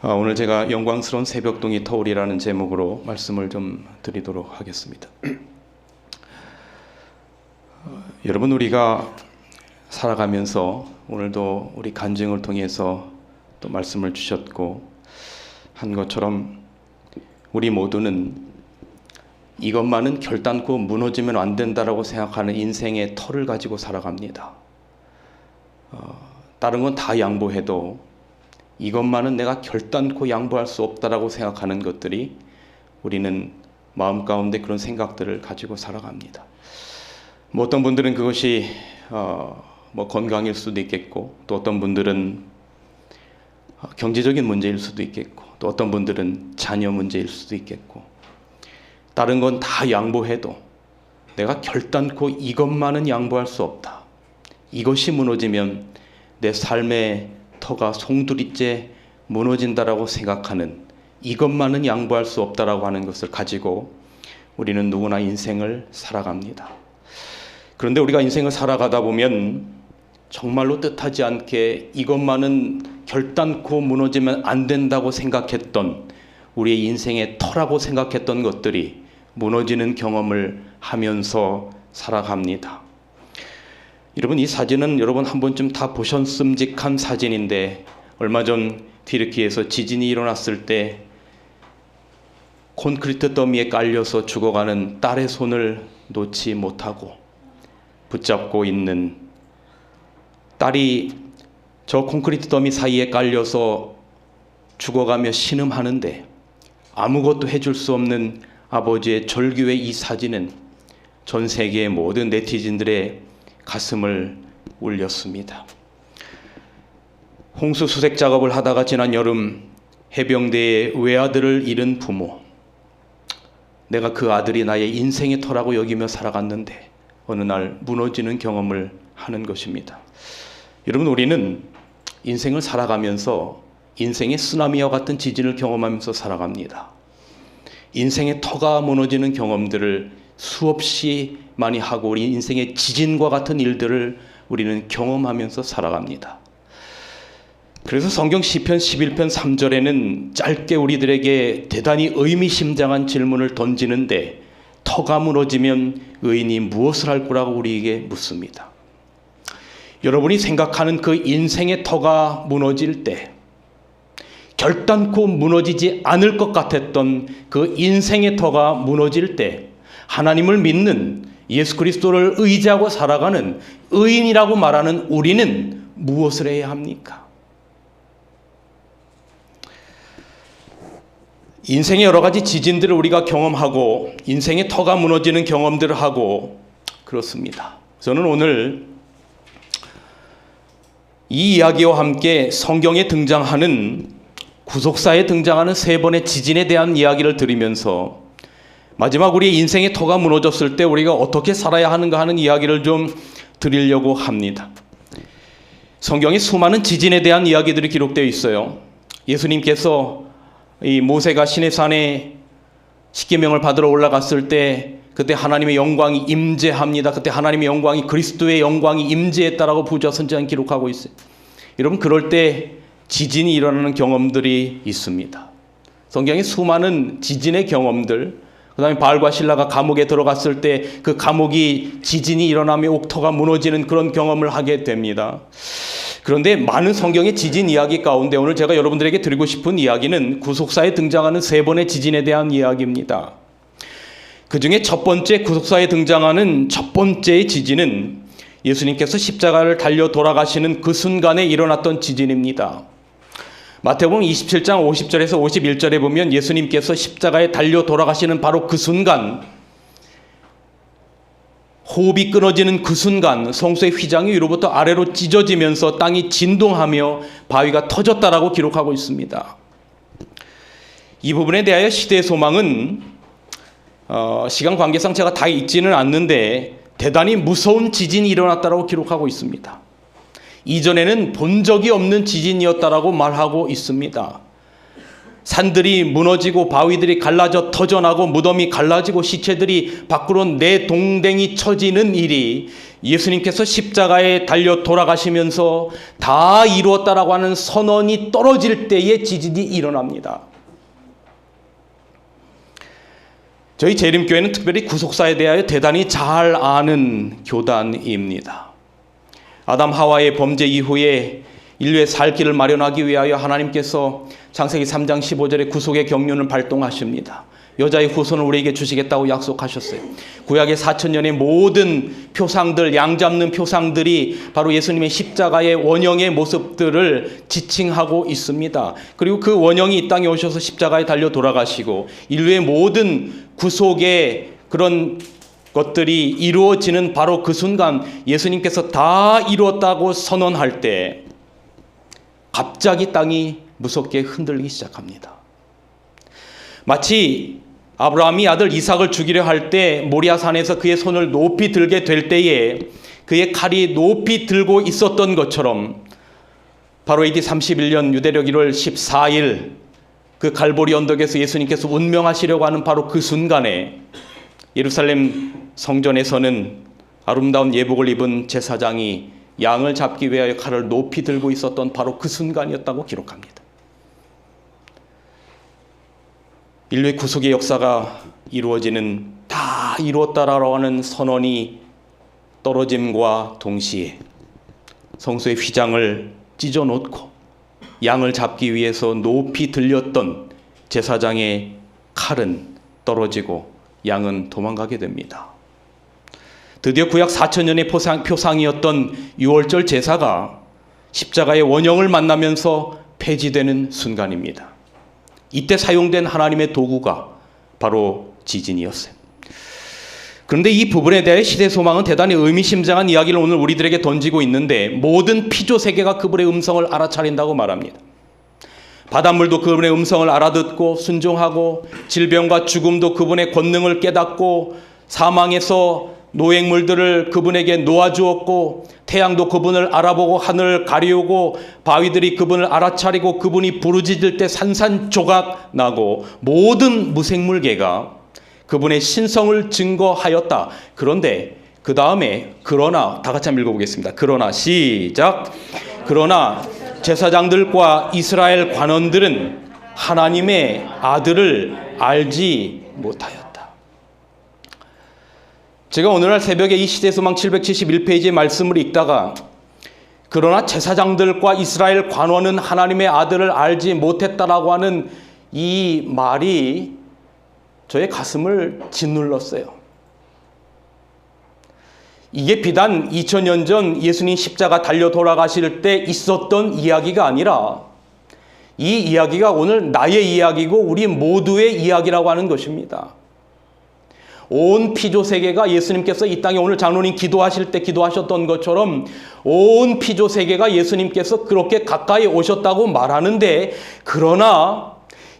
오늘 제가 영광스러운 새벽동이 터울이라는 제목으로 말씀을 좀 드리도록 하겠습니다. 여러분, 우리가 살아가면서 오늘도 우리 간증을 통해서 또 말씀을 주셨고 한 것처럼 우리 모두는 이것만은 결단코 무너지면 안 된다라고 생각하는 인생의 터를 가지고 살아갑니다. 다른 건 다 양보해도 이것만은 내가 결단코 양보할 수 없다라고 생각하는 것들이 우리는 마음 가운데 그런 생각들을 가지고 살아갑니다. 어떤 분들은 그것이 건강일 수도 있겠고, 또 어떤 분들은 경제적인 문제일 수도 있겠고, 또 어떤 분들은 자녀 문제일 수도 있겠고, 다른 건 다 양보해도 내가 결단코 이것만은 양보할 수 없다. 이것이 무너지면 내 삶의 터가 송두리째 무너진다라고 생각하는, 이것만은 양보할 수 없다라고 하는 것을 가지고 우리는 누구나 인생을 살아갑니다. 그런데 우리가 인생을 살아가다 보면 정말로 뜻하지 않게 이것만은 결단코 무너지면 안 된다고 생각했던, 우리의 인생의 터라고 생각했던 것들이 무너지는 경험을 하면서 살아갑니다. 여러분, 이 사진은 여러분 한 번쯤 다 보셨음직한 사진인데, 얼마 전 튀르키예에서 지진이 일어났을 때 콘크리트 더미에 깔려서 죽어가는 딸의 손을 놓지 못하고 붙잡고 있는, 딸이 저 콘크리트 더미 사이에 깔려서 죽어가며 신음하는데 아무것도 해줄 수 없는 아버지의 절규의 이 사진은 전 세계의 모든 네티즌들의 가슴을 울렸습니다. 홍수 수색 작업을 하다가 지난 여름 해병대의 외아들을 잃은 부모, 내가 그 아들이 나의 인생의 터라고 여기며 살아갔는데 어느 날 무너지는 경험을 하는 것입니다. 여러분, 우리는 인생을 살아가면서 인생의 쓰나미와 같은 지진을 경험하면서 살아갑니다. 인생의 터가 무너지는 경험들을 수없이 많이 하고 우리 인생의 지진과 같은 일들을 우리는 경험하면서 살아갑니다. 그래서 성경 시편 11편 3절에는 짧게 우리들에게 대단히 의미심장한 질문을 던지는데, 터가 무너지면 의인이 무엇을 할 거라고 우리에게 묻습니다. 여러분이 생각하는 그 인생의 터가 무너질 때, 결단코 무너지지 않을 것 같았던 그 인생의 터가 무너질 때, 하나님을 믿는, 예수 그리스도를 의지하고 살아가는 의인이라고 말하는 우리는 무엇을 해야 합니까? 인생의 여러 가지 지진들을 우리가 경험하고 인생의 터가 무너지는 경험들을 하고 그렇습니다. 저는 오늘 이 이야기와 함께 성경에 등장하는, 구속사에 등장하는 세 번의 지진에 대한 이야기를 드리면서 마지막 우리의 인생의 터가 무너졌을 때 우리가 어떻게 살아야 하는가 하는 이야기를 좀 드리려고 합니다. 성경에 수많은 지진에 대한 이야기들이 기록되어 있어요. 예수님께서 이 모세가 시내산에 십계명을 받으러 올라갔을 때 그때 하나님의 영광이 임재합니다. 그때 하나님의 영광이, 그리스도의 영광이 임재했다라고 부조 선지자는 기록하고 있어요. 여러분, 그럴 때 지진이 일어나는 경험들이 있습니다. 성경에 수많은 지진의 경험들, 그 다음에 바알과 실라가 감옥에 들어갔을 때 그 감옥이 지진이 일어나며 옥토가 무너지는 그런 경험을 하게 됩니다. 그런데 많은 성경의 지진 이야기 가운데 오늘 제가 여러분들에게 드리고 싶은 이야기는 구속사에 등장하는 세 번의 지진에 대한 이야기입니다. 그 중에 첫 번째, 구속사에 등장하는 첫 번째의 지진은 예수님께서 십자가를 달려 돌아가시는 그 순간에 일어났던 지진입니다. 마태복음 27장 50절에서 51절에 보면 예수님께서 십자가에 달려 돌아가시는 바로 그 순간, 호흡이 끊어지는 그 순간 성소의 휘장이 위로부터 아래로 찢어지면서 땅이 진동하며 바위가 터졌다라고 기록하고 있습니다. 이 부분에 대하여 시대의 소망은 시간 관계상 제가 다 읽지는 않는데 대단히 무서운 지진이 일어났다라고 기록하고 있습니다. 이전에는 본 적이 없는 지진이었다라고 말하고 있습니다. 산들이 무너지고 바위들이 갈라져 터져나고 무덤이 갈라지고 시체들이 밖으로 내동댕이 쳐지는 일이 예수님께서 십자가에 달려 돌아가시면서 다 이루었다라고 하는 선언이 떨어질 때에 지진이 일어납니다. 저희 재림교회는 특별히 구속사에 대하여 대단히 잘 아는 교단입니다. 아담 하와의 범죄 이후에 인류의 살 길을 마련하기 위하여 하나님께서 창세기 3장 15절에 구속의 경륜을 발동하십니다. 여자의 후손을 우리에게 주시겠다고 약속하셨어요. 구약의 4,000년의 모든 표상들, 양 잡는 표상들이 바로 예수님의 십자가의 원형의 모습들을 지칭하고 있습니다. 그리고 그 원형이 이 땅에 오셔서 십자가에 달려 돌아가시고 인류의 모든 구속의 그런 것들이 이루어지는 바로 그 순간 예수님께서 다 이루었다고 선언할 때 갑자기 땅이 무섭게 흔들리기 시작합니다. 마치 아브라함이 아들 이삭을 죽이려 할 때 모리아산에서 그의 손을 높이 들게 될 때에 그의 칼이 높이 들고 있었던 것처럼 바로 AD 31년 유대력 1월 14일 그 갈보리 언덕에서 예수님께서 운명하시려고 하는 바로 그 순간에 예루살렘 성전에서는 아름다운 예복을 입은 제사장이 양을 잡기 위하여 칼을 높이 들고 있었던 바로 그 순간이었다고 기록합니다. 인류의 구속의 역사가 이루어지는 다 이루었다라고 하는 선언이 떨어짐과 동시에 성소의 휘장을 찢어놓고 양을 잡기 위해서 높이 들렸던 제사장의 칼은 떨어지고 양은 도망가게 됩니다. 드디어 구약 4,000년의 표상이었던 유월절 제사가 십자가의 원형을 만나면서 폐지되는 순간입니다. 이때 사용된 하나님의 도구가 바로 지진이었어요. 그런데 이 부분에 대해 시대소망은 대단히 의미심장한 이야기를 오늘 우리들에게 던지고 있는데 모든 피조세계가 그분의 음성을 알아차린다고 말합니다. 바닷물도 그분의 음성을 알아듣고 순종하고 질병과 죽음도 그분의 권능을 깨닫고 사망에서 노획물들을 그분에게 놓아주었고 태양도 그분을 알아보고 하늘을 가리우고 바위들이 그분을 알아차리고 그분이 부르짖을 때 산산조각 나고 모든 무생물계가 그분의 신성을 증거하였다. 그런데 그 다음에 그러나 다 같이 한번 읽어보겠습니다. 그러나 시작. 그러나 제사장들과 이스라엘 관원들은 하나님의 아들을 알지 못하였다. 제가 오늘날 새벽에 이 시대소망 771페이지의 말씀을 읽다가 그러나 제사장들과 이스라엘 관원은 하나님의 아들을 알지 못했다라고 하는 이 말이 저의 가슴을 짓눌렀어요. 이게 비단 2000년 전 예수님 십자가 달려 돌아가실 때 있었던 이야기가 아니라 이 이야기가 오늘 나의 이야기고 우리 모두의 이야기라고 하는 것입니다. 온 피조세계가 예수님께서 이 땅에 오늘 장로님 기도하실 때 기도하셨던 것처럼 온 피조세계가 예수님께서 그렇게 가까이 오셨다고 말하는데 그러나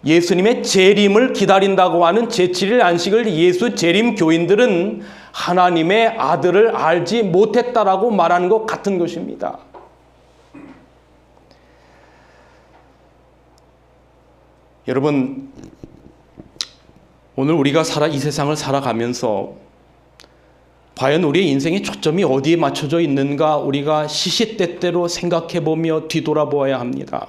예수님의 재림을 기다린다고 하는 제7일 안식을 예수 재림 교인들은 하나님의 아들을 알지 못했다라고 말하는 것 같은 것입니다. 여러분, 오늘 우리가 이 세상을 살아가면서 과연 우리의 인생의 초점이 어디에 맞춰져 있는가 우리가 시시때때로 생각해보며 뒤돌아보아야 합니다.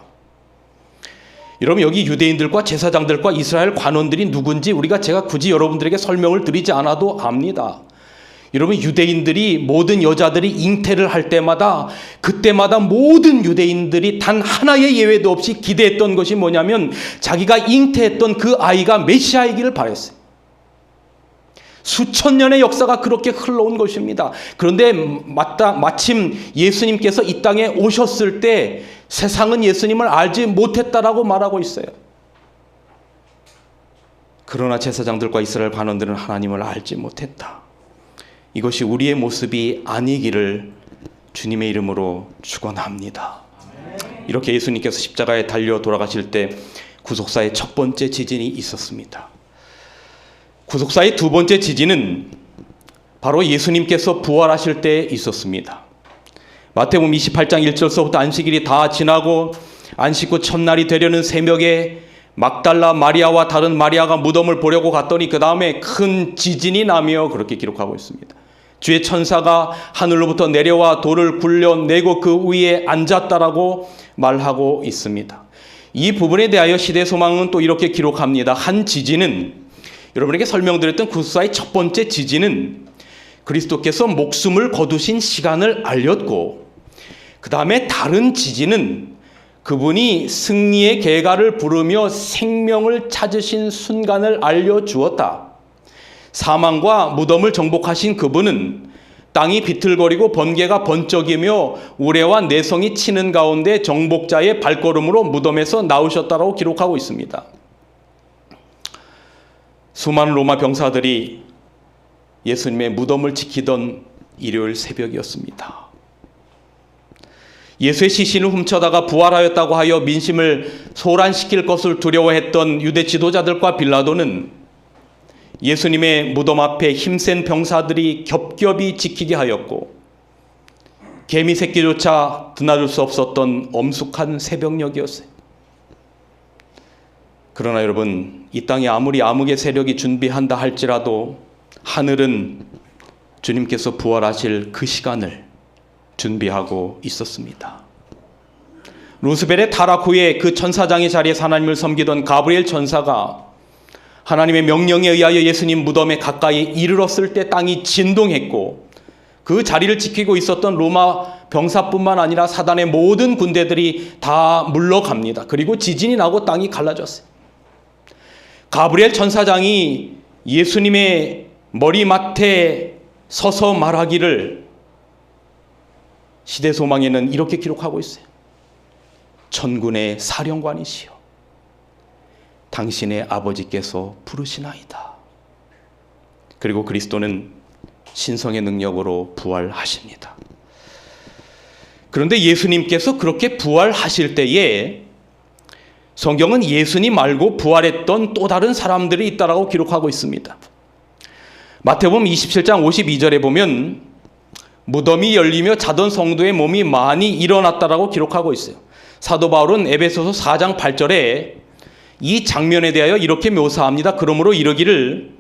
여러분, 여기 유대인들과 제사장들과 이스라엘 관원들이 누군지 제가 굳이 여러분들에게 설명을 드리지 않아도 압니다. 여러분, 유대인들이 모든 여자들이 잉태를 할 때마다 그때마다 모든 유대인들이 단 하나의 예외도 없이 기대했던 것이 뭐냐면 자기가 잉태했던 그 아이가 메시아이기를 바랬어요. 수천 년의 역사가 그렇게 흘러온 것입니다. 그런데 마침 예수님께서 이 땅에 오셨을 때 세상은 예수님을 알지 못했다라고 말하고 있어요. 그러나 제사장들과 이스라엘 관원들은 하나님을 알지 못했다. 이것이 우리의 모습이 아니기를 주님의 이름으로 축원합니다. 이렇게 예수님께서 십자가에 달려 돌아가실 때 구속사의 첫 번째 지진이 있었습니다. 구속사의 두 번째 지진은 바로 예수님께서 부활하실 때 있었습니다. 마태복음 28장 1절서부터 안식일이 다 지나고 안식 후 첫날이 되려는 새벽에 막달라 마리아와 다른 마리아가 무덤을 보려고 갔더니 그 다음에 큰 지진이 나며 그렇게 기록하고 있습니다. 주의 천사가 하늘로부터 내려와 돌을 굴려내고 그 위에 앉았다라고 말하고 있습니다. 이 부분에 대하여 시대소망은 또 이렇게 기록합니다. 한 지진은, 여러분에게 설명드렸던 구속사의 첫 번째 지진은 그리스도께서 목숨을 거두신 시간을 알렸고, 그 다음에 다른 지진은 그분이 승리의 개가를 부르며 생명을 찾으신 순간을 알려주었다. 사망과 무덤을 정복하신 그분은 땅이 비틀거리고 번개가 번쩍이며 우레와 내성이 치는 가운데 정복자의 발걸음으로 무덤에서 나오셨다고 기록하고 있습니다. 수많은 로마 병사들이 예수님의 무덤을 지키던 일요일 새벽이었습니다. 예수의 시신을 훔쳐다가 부활하였다고 하여 민심을 소란시킬 것을 두려워했던 유대 지도자들과 빌라도는 예수님의 무덤 앞에 힘센 병사들이 겹겹이 지키게 하였고, 개미 새끼조차 드나들 수 없었던 엄숙한 새벽녘이었어요. 그러나 여러분, 이 땅에 아무리 암흑의 세력이 준비한다 할지라도 하늘은 주님께서 부활하실 그 시간을 준비하고 있었습니다. 루스벨의 타락 후에 그 천사장의 자리에서 하나님을 섬기던 가브리엘 천사가 하나님의 명령에 의하여 예수님 무덤에 가까이 이르렀을 때 땅이 진동했고, 그 자리를 지키고 있었던 로마 병사뿐만 아니라 사단의 모든 군대들이 다 물러갑니다. 그리고 지진이 나고 땅이 갈라졌어요. 가브리엘 천사장이 예수님의 머리맡에 서서 말하기를 시대소망에는 이렇게 기록하고 있어요. 천군의 사령관이시여, 당신의 아버지께서 부르시나이다. 그리고 그리스도는 신성의 능력으로 부활하십니다. 그런데 예수님께서 그렇게 부활하실 때에 성경은 예수님 말고 부활했던 또 다른 사람들이 있다라고 기록하고 있습니다. 마태복음 27장 52절에 보면 무덤이 열리며 자던 성도의 몸이 많이 일어났다라고 기록하고 있어요. 사도 바울은 에베소서 4장 8절에 이 장면에 대하여 이렇게 묘사합니다. 그러므로 이르기를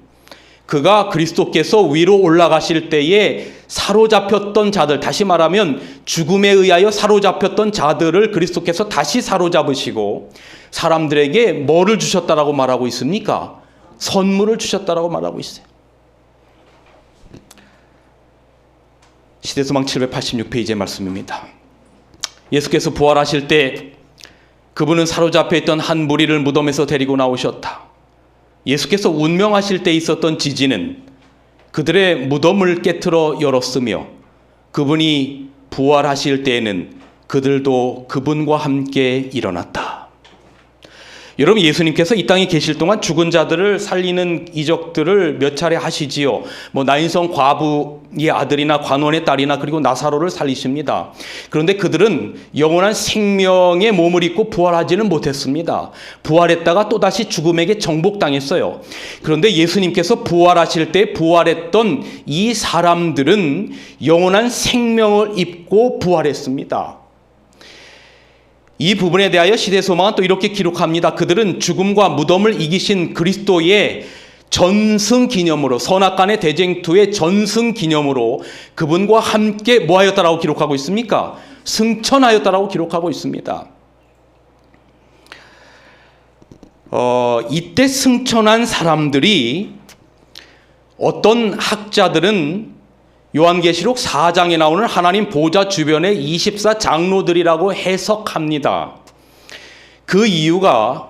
그가 그리스도께서 위로 올라가실 때에 사로잡혔던 자들, 다시 말하면 죽음에 의하여 사로잡혔던 자들을 그리스도께서 다시 사로잡으시고 사람들에게 뭐를 주셨다라고 말하고 있습니까? 선물을 주셨다라고 말하고 있어요. 시대소망 786페이지의 말씀입니다. 예수께서 부활하실 때 그분은 사로잡혀 있던 한 무리를 무덤에서 데리고 나오셨다. 예수께서 운명하실 때 있었던 지진은 그들의 무덤을 깨트려 열었으며, 그분이 부활하실 때에는 그들도 그분과 함께 일어났다. 여러분, 예수님께서 이 땅에 계실 동안 죽은 자들을 살리는 이적들을 몇 차례 하시지요. 나인성 과부의 아들이나 관원의 딸이나 그리고 나사로를 살리십니다. 그런데 그들은 영원한 생명의 몸을 입고 부활하지는 못했습니다. 부활했다가 또다시 죽음에게 정복당했어요. 그런데 예수님께서 부활하실 때 부활했던 이 사람들은 영원한 생명을 입고 부활했습니다. 이 부분에 대하여 시대소망은 또 이렇게 기록합니다. 그들은 죽음과 무덤을 이기신 그리스도의 전승 기념으로, 선악간의 대쟁투의 전승 기념으로 그분과 함께 뭐하였다라고 기록하고 있습니까? 승천하였다라고 기록하고 있습니다. 이때 승천한 사람들이 어떤 학자들은 요한계시록 4장에 나오는 하나님 보좌 주변의 24장로들이라고 해석합니다. 그 이유가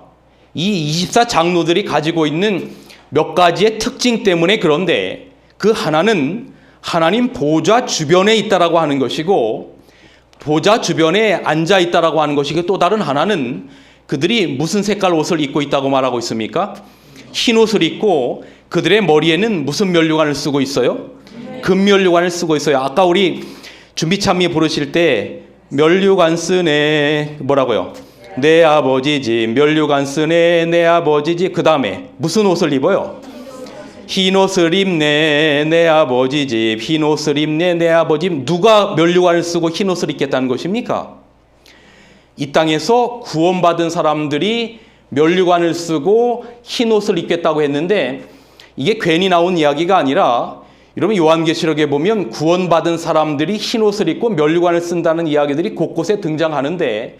이 24장로들이 가지고 있는 몇 가지의 특징 때문에 그런데, 그 하나는 하나님 보좌 주변에 있다라고 하는 것이고, 보좌 주변에 앉아 있다라고 하는 것이고, 또 다른 하나는 그들이 무슨 색깔 옷을 입고 있다고 말하고 있습니까? 흰 옷을 입고 그들의 머리에는 무슨 면류관을 쓰고 있어요? 금면류관을 쓰고 있어요. 아까 우리 준비찬미 부르실 때 면류관 쓰네, 뭐라고요? 내 아버지지. 면류관 쓰네, 내 아버지지. 그 다음에 무슨 옷을 입어요? 흰 옷을 입네, 내 아버지 집. 흰 옷을 입네, 내 아버지 집. 누가 면류관을 쓰고 흰 옷을 입겠다는 것입니까? 이 땅에서 구원받은 사람들이 면류관을 쓰고 흰 옷을 입겠다고 했는데, 이게 괜히 나온 이야기가 아니라 여러분 요한계시록에 보면 구원받은 사람들이 흰옷을 입고 면류관을 쓴다는 이야기들이 곳곳에 등장하는데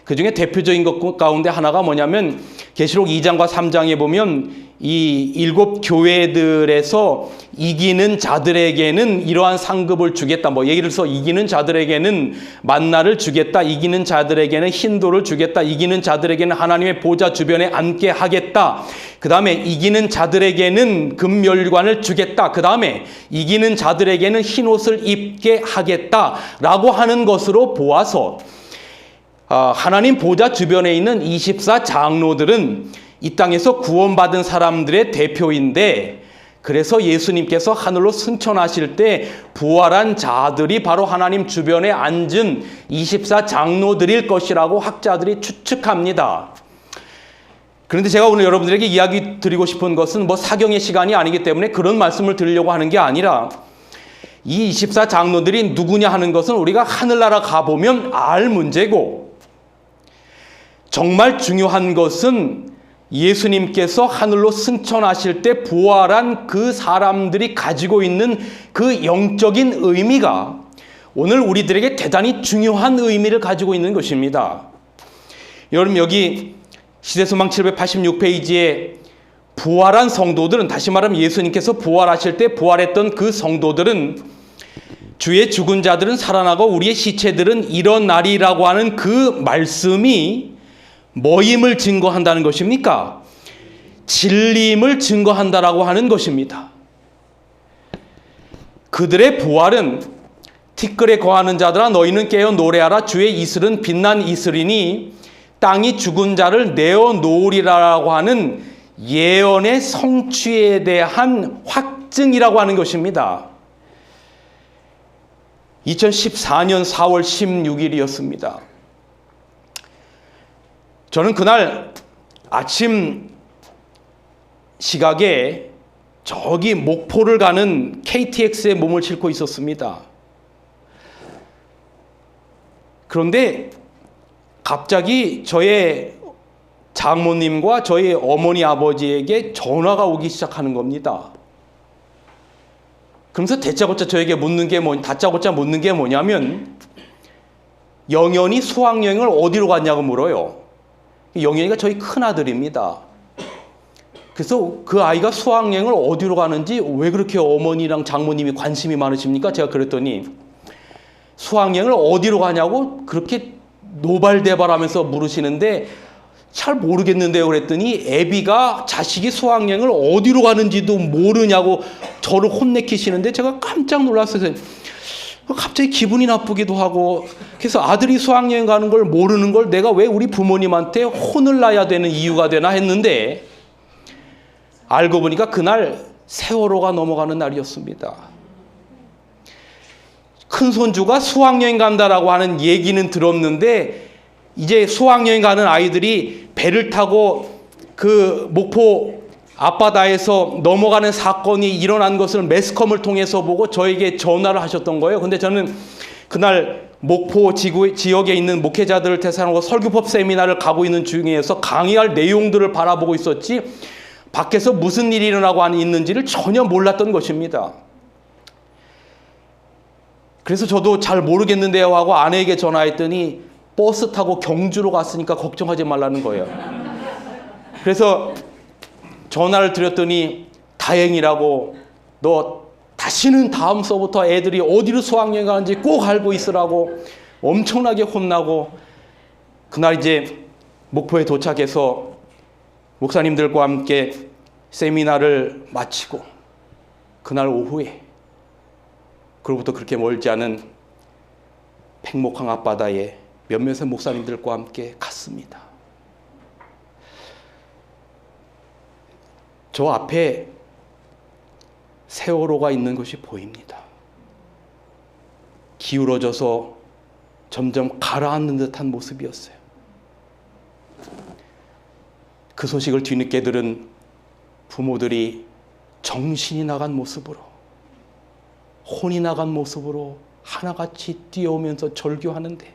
그중에 대표적인 것 가운데 하나가 뭐냐면 계시록 2장과 3장에 보면 이 7 교회들에서 이기는 자들에게는 이러한 상급을 주겠다. 뭐 예를 들어서 이기는 자들에게는 만나를 주겠다. 이기는 자들에게는 흰돌을 주겠다. 이기는 자들에게는 하나님의 보좌 주변에 앉게 하겠다. 그 다음에 이기는 자들에게는 금멸관을 주겠다. 그 다음에 이기는 자들에게는 흰옷을 입게 하겠다라고 하는 것으로 보아서 하나님 보좌 주변에 있는 24 장로들은 이 땅에서 구원받은 사람들의 대표인데 그래서 예수님께서 하늘로 승천하실 때 부활한 자들이 바로 하나님 주변에 앉은 24 장로들일 것이라고 학자들이 추측합니다. 그런데 제가 오늘 여러분들에게 이야기 드리고 싶은 것은 뭐 사경의 시간이 아니기 때문에 그런 말씀을 드리려고 하는 게 아니라 이 24 장로들이 누구냐 하는 것은 우리가 하늘나라 가보면 알 문제고 정말 중요한 것은 예수님께서 하늘로 승천하실 때 부활한 그 사람들이 가지고 있는 그 영적인 의미가 오늘 우리들에게 대단히 중요한 의미를 가지고 있는 것입니다. 여러분 여기 시대소망 786페이지에 부활한 성도들은 다시 말하면 예수님께서 부활하실 때 부활했던 그 성도들은 주의 죽은 자들은 살아나고 우리의 시체들은 일어나리라고 하는 그 말씀이 뭐임을 증거한다는 것입니까? 진리임을 증거한다라고 하는 것입니다. 그들의 부활은 티끌에 거하는 자들아 너희는 깨어 노래하라 주의 이슬은 빛난 이슬이니 땅이 죽은 자를 내어 놓으리라고 하는 예언의 성취에 대한 확증이라고 하는 것입니다. 2014년 4월 16일이었습니다. 저는 그날 아침 시각에 저기 목포를 가는 KTX에 몸을 싣고 있었습니다. 그런데 갑자기 저의 장모님과 저희 어머니 아버지에게 전화가 오기 시작하는 겁니다. 그러면서 다짜고짜 저에게 다짜고짜 묻는 게 뭐냐면 영현이 수학여행을 어디로 갔냐고 물어요. 영현이가 저희 큰아들입니다. 그래서 그 아이가 수학여행을 어디로 가는지 왜 그렇게 어머니랑 장모님이 관심이 많으십니까? 제가 그랬더니 수학여행을 어디로 가냐고 그렇게 노발대발하면서 물으시는데 잘 모르겠는데요. 그랬더니 애비가 자식이 수학여행을 어디로 가는지도 모르냐고 저를 혼내키시는데 제가 깜짝 놀랐어요. 갑자기 기분이 나쁘기도 하고 그래서 아들이 수학여행 가는 걸 모르는 걸 내가 왜 우리 부모님한테 혼을 나야 되는 이유가 되나 했는데 알고 보니까 그날 세월호가 넘어가는 날이었습니다. 큰손주가 수학여행 간다라고 하는 얘기는 들었는데 이제 수학여행 가는 아이들이 배를 타고 그 목포 앞바다에서 넘어가는 사건이 일어난 것을 매스컴을 통해서 보고 저에게 전화를 하셨던 거예요. 근데 저는 그날 목포 지역에 있는 목회자들을 대상으로 설교법 세미나를 가고 있는 중에서 강의할 내용들을 바라보고 있었지 밖에서 무슨 일이 일어나고 있는지를 전혀 몰랐던 것입니다. 그래서 저도 잘 모르겠는데요 하고 아내에게 전화했더니 버스 타고 경주로 갔으니까 걱정하지 말라는 거예요. 그래서 전화를 드렸더니 다행이라고 너 다시는 다음 수업부터 애들이 어디로 수학여행 가는지 꼭 알고 있으라고 엄청나게 혼나고 그날 이제 목포에 도착해서 목사님들과 함께 세미나를 마치고 그날 오후에 그로부터 그렇게 멀지 않은 팽목항 앞바다에 몇몇의 목사님들과 함께 갔습니다. 저 앞에 세월호가 있는 것이 보입니다. 기울어져서 점점 가라앉는 듯한 모습이었어요. 그 소식을 뒤늦게 들은 부모들이 정신이 나간 모습으로 혼이 나간 모습으로 하나같이 뛰어오면서 절규하는데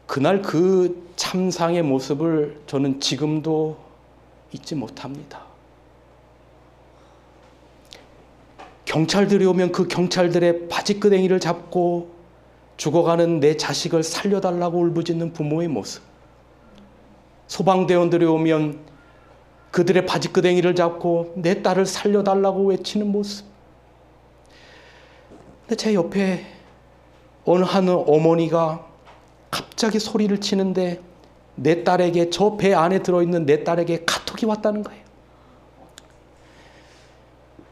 그날 그 참상의 모습을 저는 지금도 잊지 못합니다. 경찰들이 오면 그 경찰들의 바지끄댕이를 잡고 죽어가는 내 자식을 살려달라고 울부짖는 부모의 모습, 소방대원들이 오면 그들의 바지끄댕이를 잡고 내 딸을 살려달라고 외치는 모습. 근데 제 옆에 어느 한 어머니가 갑자기 소리를 치는데 내 딸에게, 저 배 안에 들어있는 내 딸에게 카톡이 왔다는 거예요.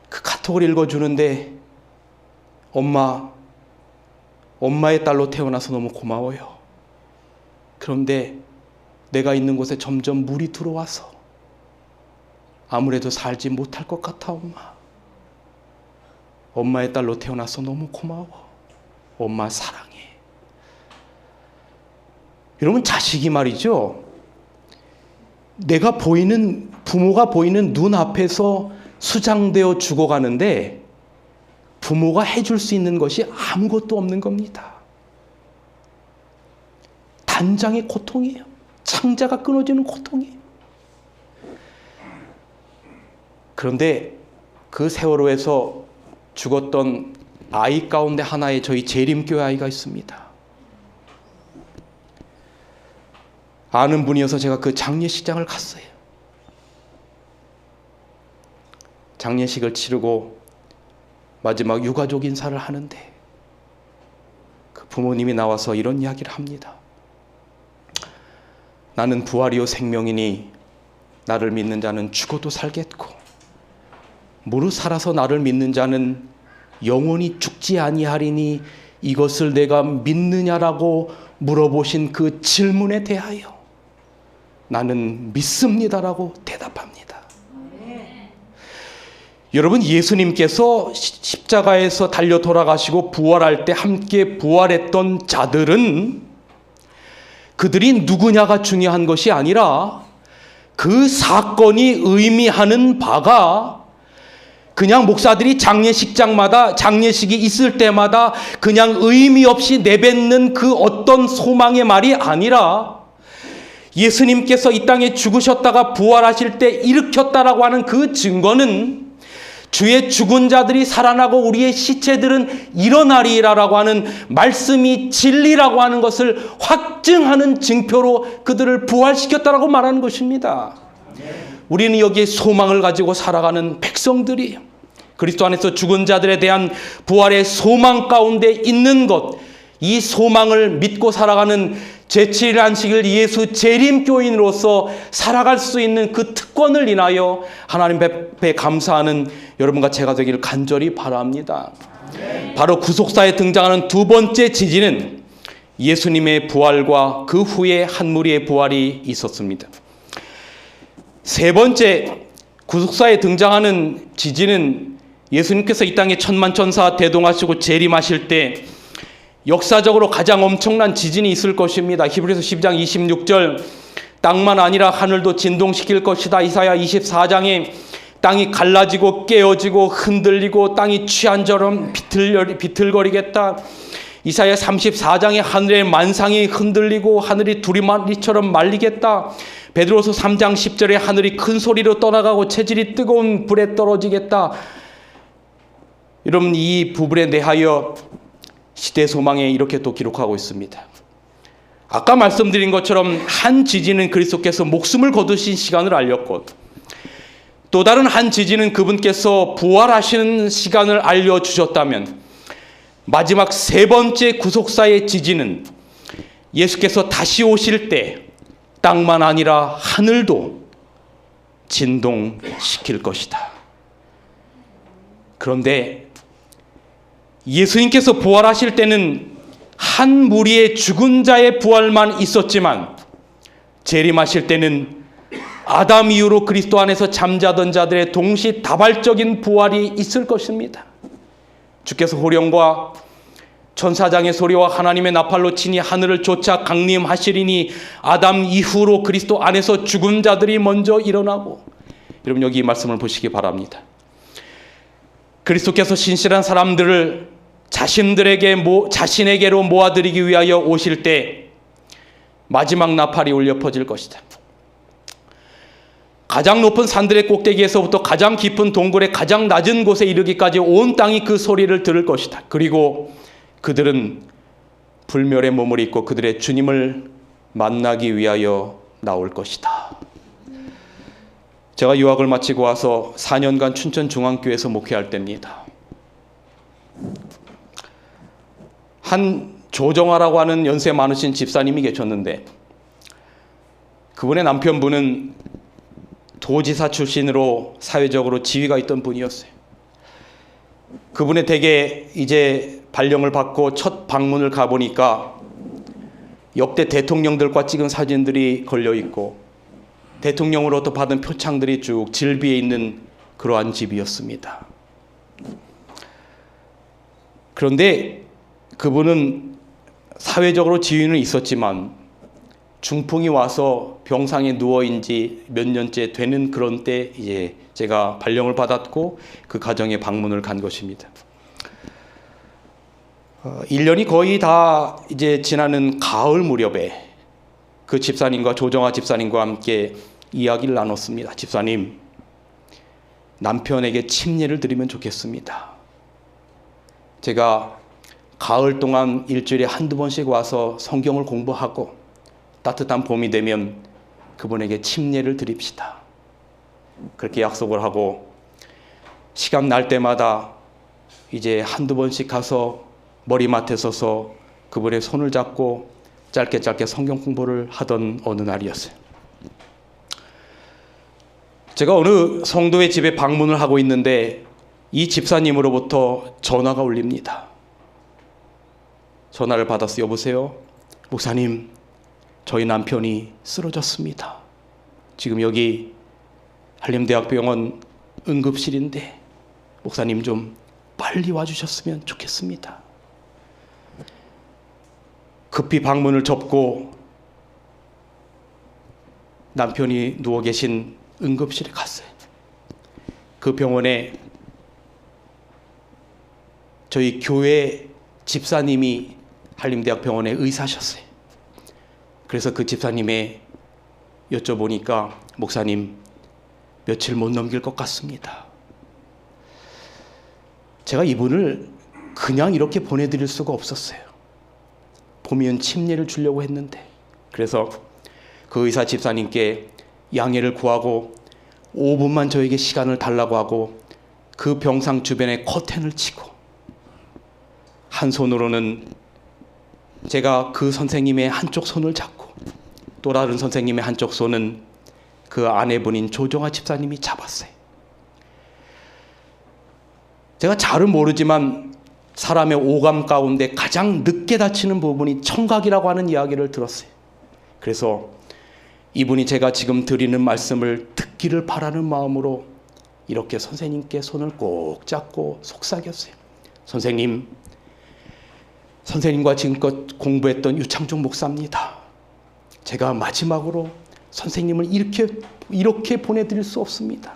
그 카톡을 읽어주는데, 엄마의 딸로 태어나서 너무 고마워요. 그런데 내가 있는 곳에 점점 물이 들어와서 아무래도 살지 못할 것 같아, 엄마. 엄마의 딸로 태어나서 너무 고마워. 엄마 사랑해. 여러분, 자식이 말이죠, 부모가 보이는 눈앞에서 수장되어 죽어가는데 부모가 해줄 수 있는 것이 아무것도 없는 겁니다. 단장의 고통이에요. 창자가 끊어지는 고통이에요. 그런데 그 세월호에서 죽었던 아이 가운데 하나에 저희 재림교회 아이가 있습니다. 아는 분이어서 제가 그 장례식장을 갔어요. 장례식을 치르고 마지막 유가족 인사를 하는데 그 부모님이 나와서 이런 이야기를 합니다. 나는 부활이요 생명이니 나를 믿는 자는 죽어도 살겠고 무릇 살아서 나를 믿는 자는 영원히 죽지 아니하리니 이것을 내가 믿느냐라고 물어보신 그 질문에 대하여 나는 믿습니다라고 대답합니다. 여러분, 예수님께서 십자가에서 달려 돌아가시고 부활할 때 함께 부활했던 자들은 그들이 누구냐가 중요한 것이 아니라 그 사건이 의미하는 바가 그냥 목사들이 장례식이 있을 때마다 그냥 의미 없이 내뱉는 그 어떤 소망의 말이 아니라 예수님께서 이 땅에 죽으셨다가 부활하실 때 일으켰다라고 하는 그 증거는 주의 죽은 자들이 살아나고 우리의 시체들은 일어나리라고 하는 말씀이 진리라고 하는 것을 확증하는 증표로 그들을 부활시켰다라고 말하는 것입니다. 우리는 여기에 소망을 가지고 살아가는 백성들이에요. 그리스도 안에서 죽은 자들에 대한 부활의 소망 가운데 있는 것, 이 소망을 믿고 살아가는 제7일 안식일 예수 재림교인으로서 살아갈 수 있는 그 특권을 인하여 하나님 앞에 감사하는 여러분과 제가 되기를 간절히 바랍니다. 바로 구속사에 등장하는 두 번째 지진은 예수님의 부활과 그 후에 한 무리의 부활이 있었습니다. 세 번째 구속사에 등장하는 지진은 예수님께서 이 땅에 천만천사 대동하시고 재림하실 때 역사적으로 가장 엄청난 지진이 있을 것입니다. 히브리서 12장 26절, 땅만 아니라 하늘도 진동시킬 것이다. 이사야 24장에 땅이 갈라지고 깨어지고 흔들리고 땅이 취한처럼 비틀거리겠다. 이사야 34장에 하늘의 만상이 흔들리고 하늘이 두리마리처럼 말리겠다. 베드로서 3장 10절에 하늘이 큰 소리로 떠나가고 체질이 뜨거운 불에 떨어지겠다. 여러분, 이 부분에 대하여 시대소망에 이렇게 또 기록하고 있습니다. 아까 말씀드린 것처럼 한 지진은 그리스도께서 목숨을 거두신 시간을 알렸고, 또 다른 한 지진은 그분께서 부활하시는 시간을 알려주셨다면, 마지막 세 번째 구속사의 지진은 예수께서 다시 오실 때 땅만 아니라 하늘도 진동시킬 것이다. 그런데 예수님께서 부활하실 때는 한 무리의 죽은 자의 부활만 있었지만 재림하실 때는 아담 이후로 그리스도 안에서 잠자던 자들의 동시다발적인 부활이 있을 것입니다. 주께서 호령과 천사장의 소리와 하나님의 나팔로 친히 하늘을 쫓아 강림하시리니 아담 이후로 그리스도 안에서 죽은 자들이 먼저 일어나고, 여러분 여기 이 말씀을 보시기 바랍니다. 그리스도께서 신실한 사람들을 자신에게로 모아들이기 위하여 오실 때 마지막 나팔이 울려 퍼질 것이다. 가장 높은 산들의 꼭대기에서부터 가장 깊은 동굴의 가장 낮은 곳에 이르기까지 온 땅이 그 소리를 들을 것이다. 그리고 그들은 불멸의 몸을 입고 그들의 주님을 만나기 위하여 나올 것이다. 제가 유학을 마치고 와서 4년간 춘천중앙교회에서 목회할 때입니다. 한 조정아라고 하는 연세 많으신 집사님이 계셨는데 그분의 남편분은 도지사 출신으로 사회적으로 지위가 있던 분이었어요. 그분의 댁에 이제 발령을 받고 첫 방문을 가보니까 역대 대통령들과 찍은 사진들이 걸려있고 대통령으로부터 받은 표창들이 쭉 질비해 있는 그러한 집이었습니다. 그런데 그분은 사회적으로 지위는 있었지만 중풍이 와서 병상에 누워인 지 몇 년째 되는 그런 때 이제 제가 발령을 받았고 그 가정에 방문을 간 것입니다. 1년이 거의 다 이제 지나는 가을 무렵에 그 집사님과 조정아 집사님과 함께 이야기를 나눴습니다. 집사님, 남편에게 침례를 드리면 좋겠습니다. 제가 가을 동안 일주일에 한두 번씩 와서 성경을 공부하고 따뜻한 봄이 되면 그분에게 침례를 드립시다. 그렇게 약속을 하고 시간 날 때마다 이제 한두 번씩 가서 머리맡에 서서 그분의 손을 잡고 짧게 성경 공부를 하던 어느 날이었어요. 제가 어느 성도의 집에 방문을 하고 있는데 이 집사님으로부터 전화가 울립니다. 전화를 받아서 여보세요? 목사님, 저희 남편이 쓰러졌습니다. 지금 여기 한림대학병원 응급실인데 목사님 좀 빨리 와주셨으면 좋겠습니다. 급히 방문을 접고 남편이 누워 계신 응급실에 갔어요. 그 병원에 저희 교회 집사님이 한림대학병원의 의사셨어요. 그래서 그 집사님의 여쭤보니까 목사님 며칠 못 넘길 것 같습니다. 제가 이분을 그냥 이렇게 보내드릴 수가 없었어요. 보면 침례를 주려고 했는데 그래서 그 의사 집사님께 양해를 구하고 5분만 저에게 시간을 달라고 하고 그 병상 주변에 커튼을 치고 한 손으로는 제가 그 선생님의 한쪽 손을 잡고 또 다른 선생님의 한쪽 손은 그 아내분인 조정아 집사님이 잡았어요. 제가 잘은 모르지만 사람의 오감 가운데 가장 늦게 다치는 부분이 청각이라고 하는 이야기를 들었어요. 그래서 이분이 제가 지금 드리는 말씀을 듣기를 바라는 마음으로 이렇게 선생님께 손을 꼭 잡고 속삭였어요. 선생님과 지금껏 공부했던 유창종 목사입니다. 제가 마지막으로 선생님을 이렇게 보내드릴 수 없습니다.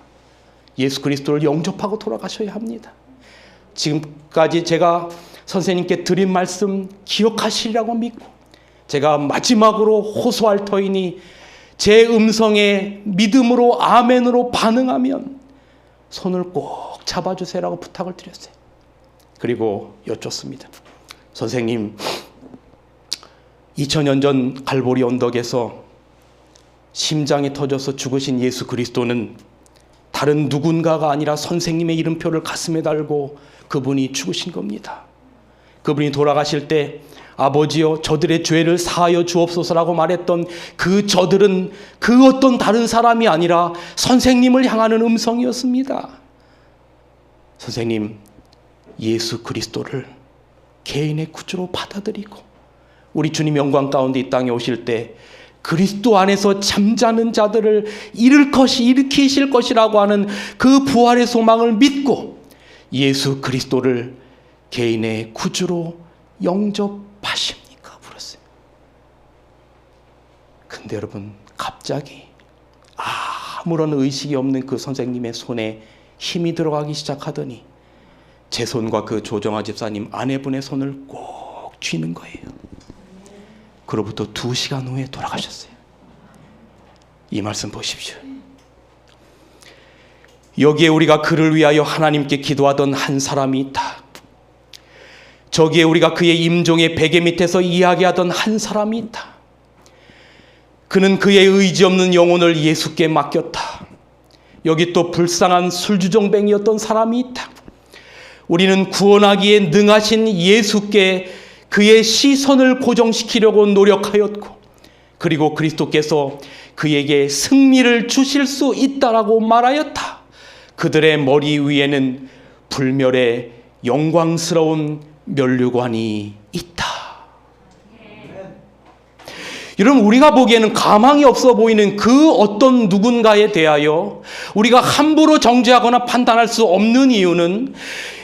예수 그리스도를 영접하고 돌아가셔야 합니다. 지금까지 제가 선생님께 드린 말씀 기억하시리라고 믿고 제가 마지막으로 호소할 터이니 제 음성에 믿음으로 아멘으로 반응하면 손을 꼭 잡아주세요라고 부탁을 드렸어요. 그리고 여쭙습니다. 선생님, 2000년 전 갈보리 언덕에서 심장이 터져서 죽으신 예수 그리스도는 다른 누군가가 아니라 선생님의 이름표를 가슴에 달고 그분이 죽으신 겁니다. 그분이 돌아가실 때 아버지여 저들의 죄를 사하여 주옵소서라고 말했던 그 저들은 그 어떤 다른 사람이 아니라 선생님을 향하는 음성이었습니다. 선생님, 예수 그리스도를 개인의 구주로 받아들이고 우리 주님 영광 가운데 이 땅에 오실 때 그리스도 안에서 잠자는 자들을 일으키실 것이라고 하는 그 부활의 소망을 믿고 예수 그리스도를 개인의 구주로 영접하십니까? 물었어요. 근데 여러분, 갑자기 아무런 의식이 없는 그 선생님의 손에 힘이 들어가기 시작하더니 제 손과 그 조정아 집사님 아내분의 손을 꼭 쥐는 거예요. 그로부터 2시간 후에 돌아가셨어요. 이 말씀 보십시오. 여기에 우리가 그를 위하여 하나님께 기도하던 한 사람이 있다. 저기에 우리가 그의 임종의 베개 밑에서 이야기하던 한 사람이 있다. 그는 그의 의지 없는 영혼을 예수께 맡겼다. 여기 또 불쌍한 술주정뱅이였던 사람이 있다. 우리는 구원하기에 능하신 예수께 그의 시선을 고정시키려고 노력하였고, 그리고 그리스도께서 그에게 승리를 주실 수 있다라고 말하였다. 그들의 머리 위에는 불멸의 영광스러운 면류관이 있다. 여러분, 우리가 보기에는 가망이 없어 보이는 그 어떤 누군가에 대하여 우리가 함부로 정죄하거나 판단할 수 없는 이유는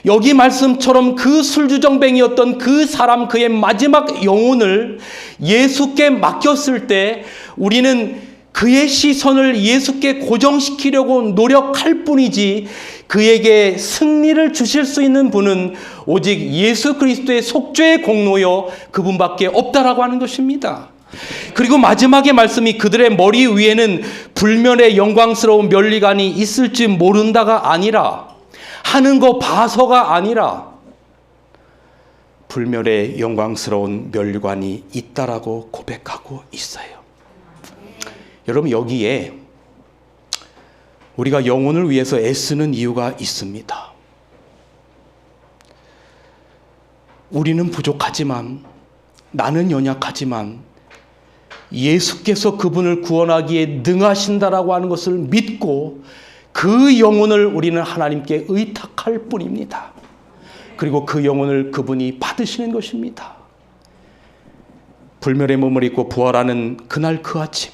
여기 말씀처럼 그 술주정뱅이였던 그 사람, 그의 마지막 영혼을 예수께 맡겼을 때 우리는 그의 시선을 예수께 고정시키려고 노력할 뿐이지, 그에게 승리를 주실 수 있는 분은 오직 예수 그리스도의 속죄의 공로여 그분밖에 없다라고 하는 것입니다. 그리고 마지막의 말씀이 그들의 머리 위에는 불멸의 영광스러운 면류관이 있을지 모른다가 아니라, 하는 거 봐서가 아니라 불멸의 영광스러운 면류관이 있다라고 고백하고 있어요. 여러분, 여기에 우리가 영혼을 위해서 애쓰는 이유가 있습니다. 우리는 부족하지만, 나는 연약하지만 예수께서 그분을 구원하기에 능하신다라고 하는 것을 믿고 그 영혼을 우리는 하나님께 의탁할 뿐입니다. 그리고 그 영혼을 그분이 받으시는 것입니다. 불멸의 몸을 입고 부활하는 그날 그 아침,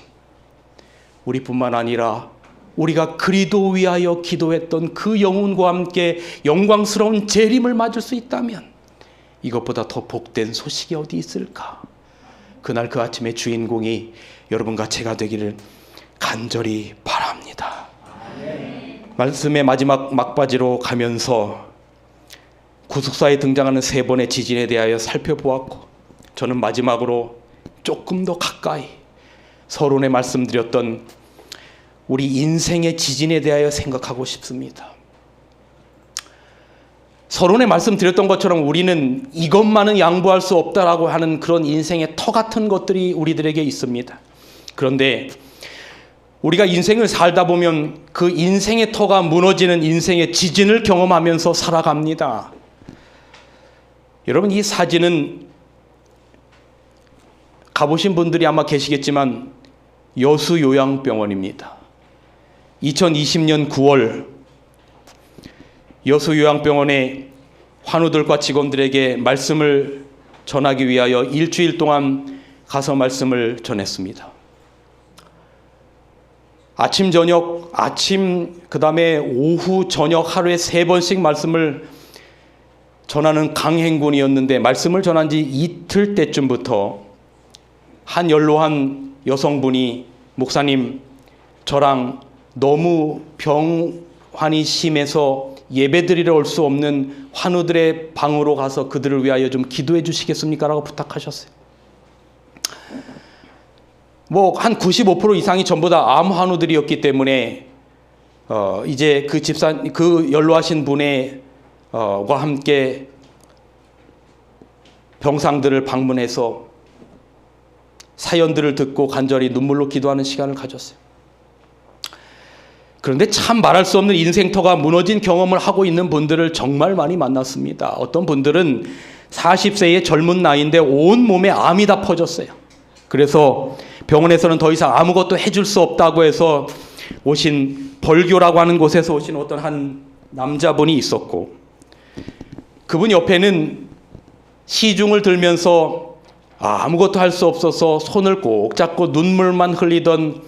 우리뿐만 아니라 우리가 그리스도 위하여 기도했던 그 영혼과 함께 영광스러운 재림을 맞을 수 있다면 이것보다 더 복된 소식이 어디 있을까? 그날 그 아침의 주인공이 여러분과 제가 되기를 간절히 바랍니다. 말씀의 마지막 막바지로 가면서 구속사에 등장하는 세 번의 지진에 대하여 살펴보았고, 저는 마지막으로 조금 더 가까이 서론에 말씀드렸던 우리 인생의 지진에 대하여 생각하고 싶습니다. 서론에 말씀드렸던 것처럼 우리는 이것만은 양보할 수 없다라고 하는 그런 인생의 터 같은 것들이 우리들에게 있습니다. 그런데 우리가 인생을 살다 보면 그 인생의 터가 무너지는 인생의 지진을 경험하면서 살아갑니다. 여러분, 이 사진은 가보신 분들이 아마 계시겠지만 여수요양병원입니다. 2020년 9월 여수요양병원의 환우들과 직원들에게 말씀을 전하기 위하여 일주일 동안 가서 말씀을 전했습니다. 아침, 저녁, 그 다음에 오후, 저녁 하루에 3번씩 말씀을 전하는 강행군이었는데, 말씀을 전한 지 이틀 때쯤부터 한 연로한 여성분이, 목사님, 저랑 너무 병환이 심해서 예배드리러 올 수 없는 환우들의 방으로 가서 그들을 위하여 좀 기도해 주시겠습니까? 라고 부탁하셨어요. 한 95% 이상이 전부 다 암 환우들이었기 때문에 이제 그 연로하신 분의 과 함께 병상들을 방문해서 사연들을 듣고 간절히 눈물로 기도하는 시간을 가졌어요. 그런데 참 말할 수 없는 인생터가 무너진 경험을 하고 있는 분들을 정말 많이 만났습니다. 어떤 분들은 40세의 젊은 나이인데 온 몸에 암이 다 퍼졌어요. 그래서 병원에서는 더 이상 아무것도 해줄 수 없다고 해서 오신, 벌교라고 하는 곳에서 오신 어떤 한 남자분이 있었고, 그분 옆에는 시중을 들면서 아무것도 할 수 없어서 손을 꼭 잡고 눈물만 흘리던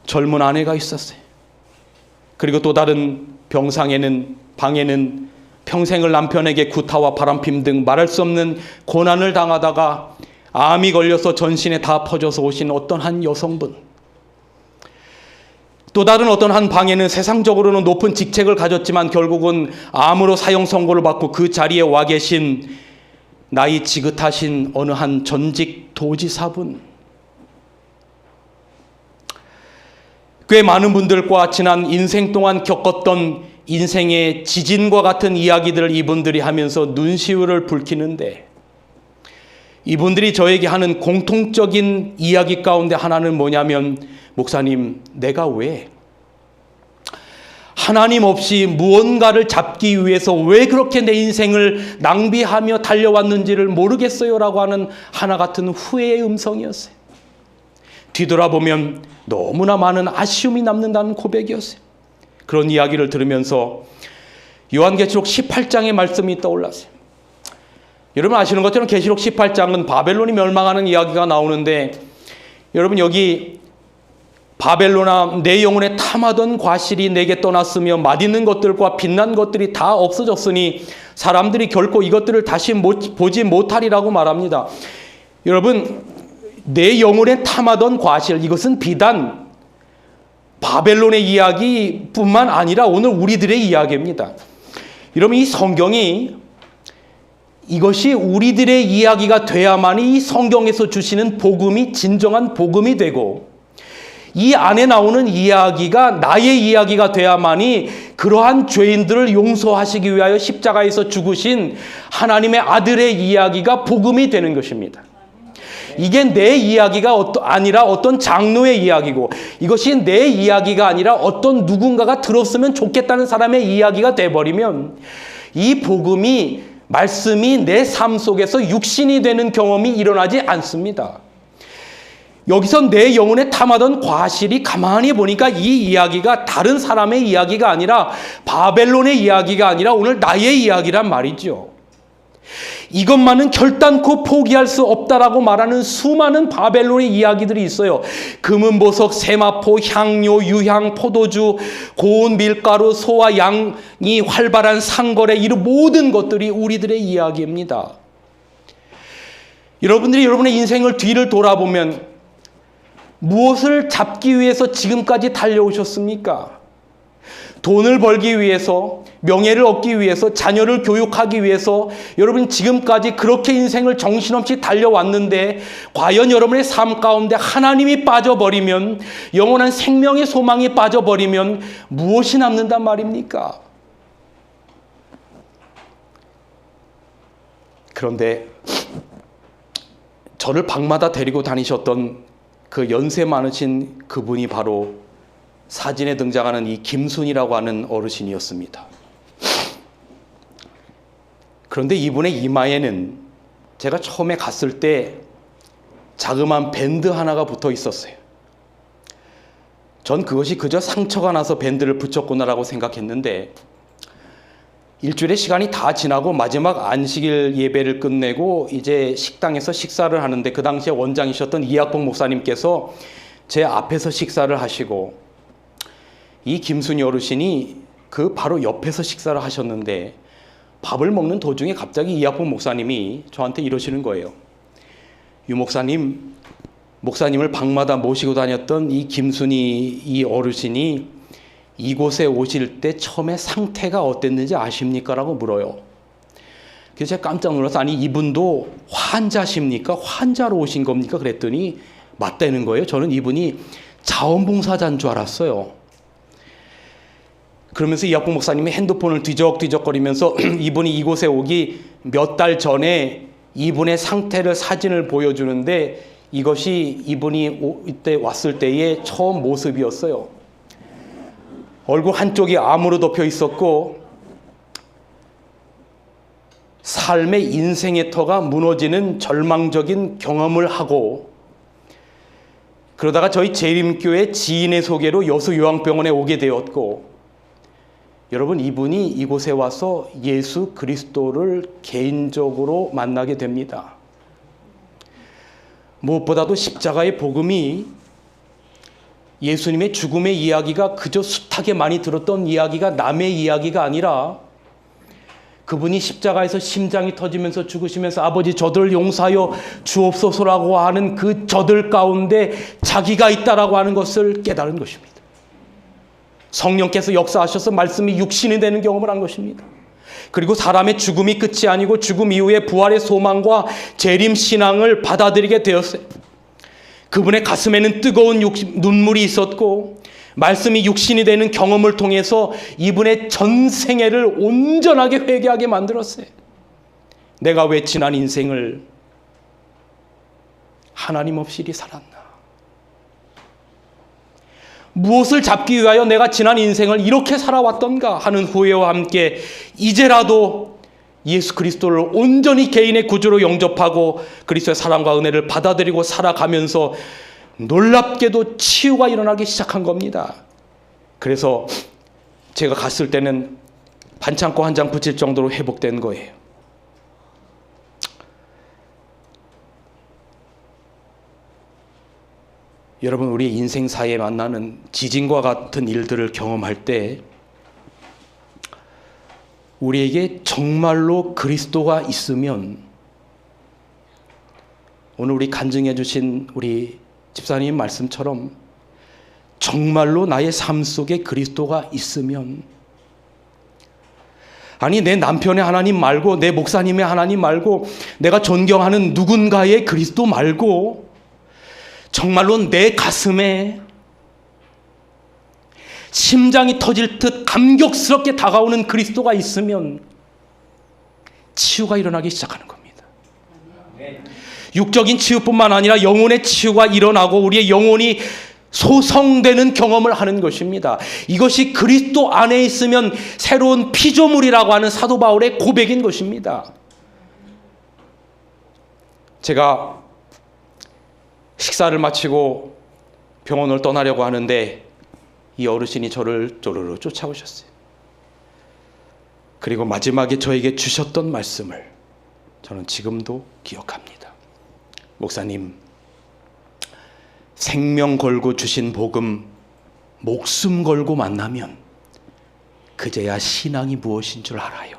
젊은 아내가 있었어요. 그리고 또 다른 방에는 평생을 남편에게 구타와 바람핌 등 말할 수 없는 고난을 당하다가 암이 걸려서 전신에 다 퍼져서 오신 어떤 한 여성분, 또 다른 어떤 한 방에는 세상적으로는 높은 직책을 가졌지만 결국은 암으로 사형 선고를 받고 그 자리에 와 계신 나이 지긋하신 어느 한 전직 도지사분, 꽤 많은 분들과 지난 인생 동안 겪었던 인생의 지진과 같은 이야기들을 이분들이 하면서 눈시울을 붉히는데, 이분들이 저에게 하는 공통적인 이야기 가운데 하나는 뭐냐면, 목사님, 내가 왜 하나님 없이 무언가를 잡기 위해서 왜 그렇게 내 인생을 낭비하며 달려왔는지를 모르겠어요 라고 하는 하나 같은 후회의 음성이었어요. 뒤돌아보면 너무나 많은 아쉬움이 남는다는 고백이었어요. 그런 이야기를 들으면서 요한계시록 18장의 말씀이 떠올랐어요. 여러분 아시는 것처럼 계시록 18장은 바벨론이 멸망하는 이야기가 나오는데, 여러분 여기 바벨론아, 내 영혼에 탐하던 과실이 내게 떠났으며 맛있는 것들과 빛난 것들이 다 없어졌으니 사람들이 결코 이것들을 다시 보지 못하리라고 말합니다. 여러분, 내 영혼에 탐하던 과실, 이것은 비단 바벨론의 이야기뿐만 아니라 오늘 우리들의 이야기입니다. 여러분, 이 성경이 이것이 우리들의 이야기가 돼야만이 이 성경에서 주시는 복음이 진정한 복음이 되고, 이 안에 나오는 이야기가 나의 이야기가 돼야만이 그러한 죄인들을 용서하시기 위하여 십자가에서 죽으신 하나님의 아들의 이야기가 복음이 되는 것입니다. 이게 내 이야기가 아니라 어떤 장로의 이야기고, 이것이 내 이야기가 아니라 어떤 누군가가 들었으면 좋겠다는 사람의 이야기가 돼버리면, 이 복음이, 말씀이 내 삶 속에서 육신이 되는 경험이 일어나지 않습니다. 여기서 내 영혼에 탐하던 과실이 가만히 보니까 이 이야기가 다른 사람의 이야기가 아니라 바벨론의 이야기가 아니라 오늘 나의 이야기란 말이죠. 이것만은 결단코 포기할 수 없다라고 말하는 수많은 바벨론의 이야기들이 있어요. 금은 보석, 세마포, 향료, 유향, 포도주, 고운 밀가루, 소와 양이 활발한 상거래, 이런 모든 것들이 우리들의 이야기입니다. 여러분들이 여러분의 인생을 뒤를 돌아보면 무엇을 잡기 위해서 지금까지 달려오셨습니까? 돈을 벌기 위해서, 명예를 얻기 위해서, 자녀를 교육하기 위해서 여러분 지금까지 그렇게 인생을 정신없이 달려왔는데, 과연 여러분의 삶 가운데 하나님이 빠져버리면, 영원한 생명의 소망이 빠져버리면 무엇이 남는단 말입니까? 그런데 저를 방마다 데리고 다니셨던 그 연세 많으신 그분이 바로 사진에 등장하는 이 김순이라고 하는 어르신이었습니다. 그런데 이분의 이마에는 제가 처음에 갔을 때 자그마한 밴드 하나가 붙어 있었어요. 전 그것이 그저 상처가 나서 밴드를 붙였구나라고 생각했는데, 일주일의 시간이 다 지나고 마지막 안식일 예배를 끝내고 이제 식당에서 식사를 하는데, 그 당시에 원장이셨던 이학봉 목사님께서 제 앞에서 식사를 하시고, 이 김순이 어르신이 그 바로 옆에서 식사를 하셨는데, 밥을 먹는 도중에 갑자기 이학봉 목사님이 저한테 이러시는 거예요. 유 목사님, 목사님을 방마다 모시고 다녔던 이 김순이 이 어르신이 이곳에 오실 때 처음에 상태가 어땠는지 아십니까? 라고 물어요. 그래서 제가 깜짝 놀라서, 아니 이분도 환자십니까? 환자로 오신 겁니까? 그랬더니 맞다는 거예요. 저는 이분이 자원봉사자인 줄 알았어요. 그러면서 이학봉 목사님이 핸드폰을 뒤적뒤적거리면서 이분이 이곳에 오기 몇 달 전에 이분의 상태를 사진을 보여주는데, 이것이 이분이 이때 왔을 때의 처음 모습이었어요. 얼굴 한쪽이 암으로 덮여 있었고, 삶의 인생의 터가 무너지는 절망적인 경험을 하고, 그러다가 저희 재림교회 지인의 소개로 여수 요양병원에 오게 되었고, 여러분 이분이 이곳에 와서 예수 그리스도를 개인적으로 만나게 됩니다. 무엇보다도 십자가의 복음이, 예수님의 죽음의 이야기가 그저 숱하게 많이 들었던 이야기가 남의 이야기가 아니라, 그분이 십자가에서 심장이 터지면서 죽으시면서 아버지 저들을 용서하여 주옵소서라고 하는 그 저들 가운데 자기가 있다라고 하는 것을 깨달은 것입니다. 성령께서 역사하셔서 말씀이 육신이 되는 경험을 한 것입니다. 그리고 사람의 죽음이 끝이 아니고 죽음 이후에 부활의 소망과 재림 신앙을 받아들이게 되었어요. 그분의 가슴에는 뜨거운 눈물이 있었고, 말씀이 육신이 되는 경험을 통해서 이분의 전생애를 온전하게 회개하게 만들었어요. 내가 왜 지난 인생을 하나님 없이 이리 살았나? 무엇을 잡기 위하여 내가 지난 인생을 이렇게 살아왔던가 하는 후회와 함께 이제라도 예수 그리스도를 온전히 개인의 구주로 영접하고 그리스도의 사랑과 은혜를 받아들이고 살아가면서 놀랍게도 치유가 일어나기 시작한 겁니다. 그래서 제가 갔을 때는 반창고 한 장 붙일 정도로 회복된 거예요. 여러분, 우리 인생사에 만나는 지진과 같은 일들을 경험할 때 우리에게 정말로 그리스도가 있으면, 오늘 우리 간증해 주신 우리 집사님 말씀처럼 정말로 나의 삶 속에 그리스도가 있으면, 아니 내 남편의 하나님 말고 내 목사님의 하나님 말고 내가 존경하는 누군가의 그리스도 말고 정말로 내 가슴에 심장이 터질 듯 감격스럽게 다가오는 그리스도가 있으면 치유가 일어나기 시작하는 겁니다. 육적인 치유뿐만 아니라 영혼의 치유가 일어나고 우리의 영혼이 소성되는 경험을 하는 것입니다. 이것이 그리스도 안에 있으면 새로운 피조물이라고 하는 사도 바울의 고백인 것입니다. 제가 식사를 마치고 병원을 떠나려고 하는데 이 어르신이 저를 쪼르르 쫓아오셨어요. 그리고 마지막에 저에게 주셨던 말씀을 저는 지금도 기억합니다. 목사님, 생명 걸고 주신 복음 목숨 걸고 만나면 그제야 신앙이 무엇인 줄 알아요.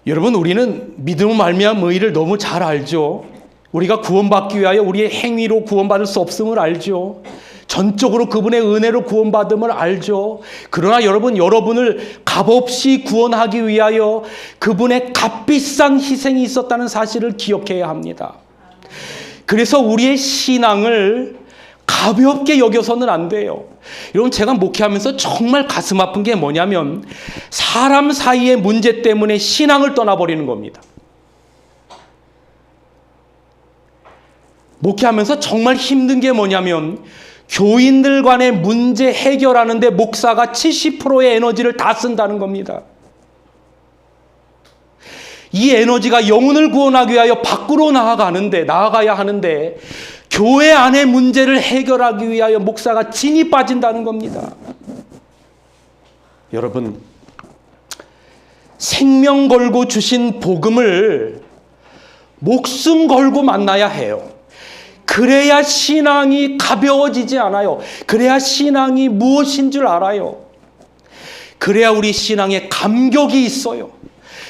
여러분, 우리는 믿음으로 말미암은 의를 너무 잘 알죠. 우리가 구원받기 위하여 우리의 행위로 구원받을 수 없음을 알죠. 전적으로 그분의 은혜로 구원받음을 알죠. 그러나 여러분을 값없이 구원하기 위하여 그분의 값비싼 희생이 있었다는 사실을 기억해야 합니다. 그래서 우리의 신앙을 가볍게 여겨서는 안 돼요. 여러분, 제가 목회하면서 정말 가슴 아픈 게 뭐냐면 사람 사이의 문제 때문에 신앙을 떠나버리는 겁니다. 목회하면서 정말 힘든 게 뭐냐면 교인들 간의 문제 해결하는데 목사가 70%의 에너지를 다 쓴다는 겁니다. 이 에너지가 영혼을 구원하기 위하여 밖으로 나아가야 하는데 교회 안의 문제를 해결하기 위하여 목사가 진이 빠진다는 겁니다. 여러분, 생명 걸고 주신 복음을 목숨 걸고 만나야 해요. 그래야 신앙이 가벼워지지 않아요. 그래야 신앙이 무엇인 줄 알아요. 그래야 우리 신앙에 감격이 있어요.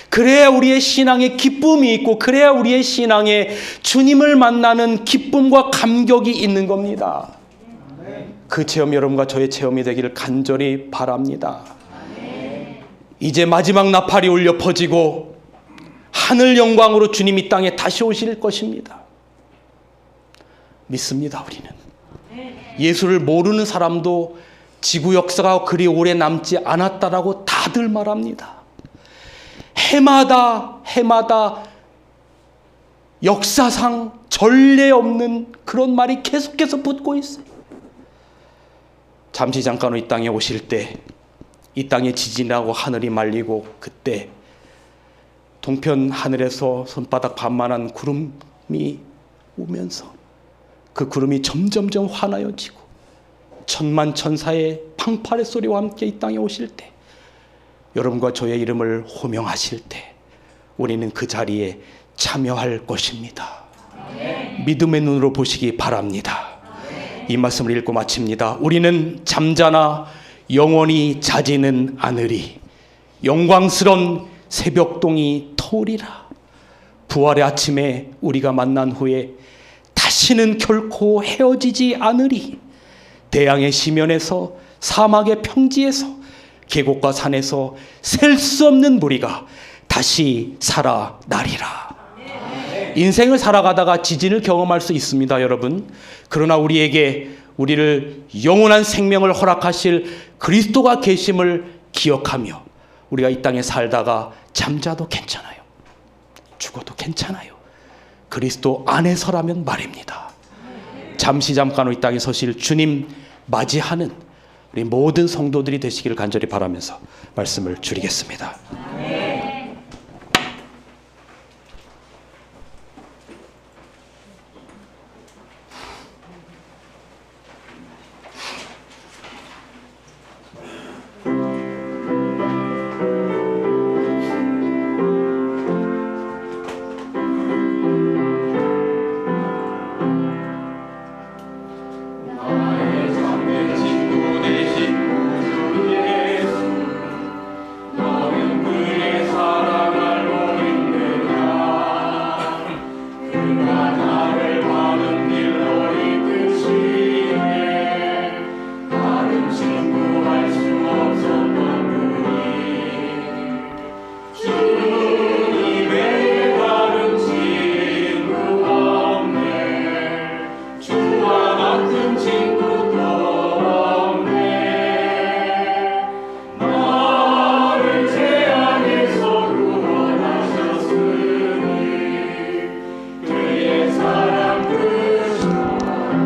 그래야 우리의 신앙에 기쁨이 있고 그래야 우리의 신앙에 주님을 만나는 기쁨과 감격이 있는 겁니다. 그 체험 여러분과 저의 체험이 되기를 간절히 바랍니다. 이제 마지막 나팔이 울려 퍼지고 하늘 영광으로 주님 이 땅에 다시 오실 것입니다. 믿습니다. 우리는 예수를 모르는 사람도 지구 역사가 그리 오래 남지 않았다라고 다들 말합니다. 해마다 역사상 전례 없는 그런 말이 계속해서 붙고 있어요. 잠시 잠깐 이 땅에 오실 때 이 땅에 지진이 나고 하늘이 말리고 그때 동편 하늘에서 손바닥 반만한 구름이 오면서 그 구름이 점점점 환하여지고 천만 천사의 팡파레 소리와 함께 이 땅에 오실 때 여러분과 저의 이름을 호명하실 때 우리는 그 자리에 참여할 것입니다. 믿음의 눈으로 보시기 바랍니다. 이 말씀을 읽고 마칩니다. 우리는 잠자나 영원히 자지는 않으리. 영광스런 새벽동이 터오리라. 부활의 아침에 우리가 만난 후에 다시는 결코 헤어지지 않으리. 대양의 시면에서 사막의 평지에서 계곡과 산에서 셀 수 없는 무리가 다시 살아나리라. 인생을 살아가다가 지진을 경험할 수 있습니다, 여러분. 그러나 우리에게 우리를 영원한 생명을 허락하실 그리스도가 계심을 기억하며 우리가 이 땅에 살다가 잠자도 괜찮아요. 죽어도 괜찮아요. 그리스도 안에서라면 말입니다. 잠깐 이 땅에 서실 주님 맞이하는 우리 모든 성도들이 되시기를 간절히 바라면서 말씀을 줄이겠습니다.